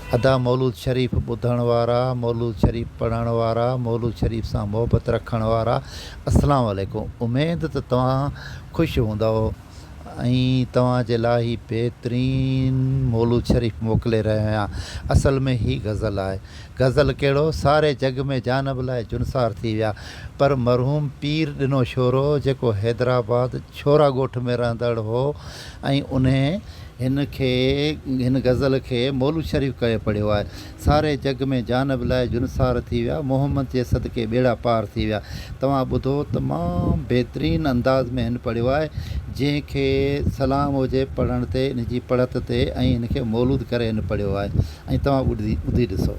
अदा मौलूद शरीफ़ ॿुधण वारा, मौलूद शरीफ़ पढ़ण वारा, मौलूद शरीफ़ सां मोहबत रखण वारा, अस्सलाम वालेकुम। उमेद त तव्हां ख़ुशि हूंदव ऐं तव्हांजे लाइ ही बहितरीन मौलूद शरीफ़ मोकिले रहियो आहियां। असल में ही गज़ल आहे। गज़ल कहिड़ो, सारे जग में जानब लाइ जुनसार थी विया, पर मरहूम पीर ॾिनो शोरो जेको हैदराबाद छोरा ॻोठ में रहंदड़ हो ऐं उन हिन गज़ल खे मौलूद शरीफ़ करे पढ़ियो आहे। सारे जग में जानब लाइ जुनसार थी विया, मोहम्मद जे सदके ॿेड़ा पार थी विया। तव्हां ॿुधो, तमामु बहितरीन अंदाज़ में हिन पढ़ियो आहे, जंहिंखे सलाम हुजे पढ़ण ते, इन जी पढ़त ते, ऐं हिनखे मौलूद करे हिन पढ़ियो आहे। ऐं तव्हां ॿुधी ॾिसो।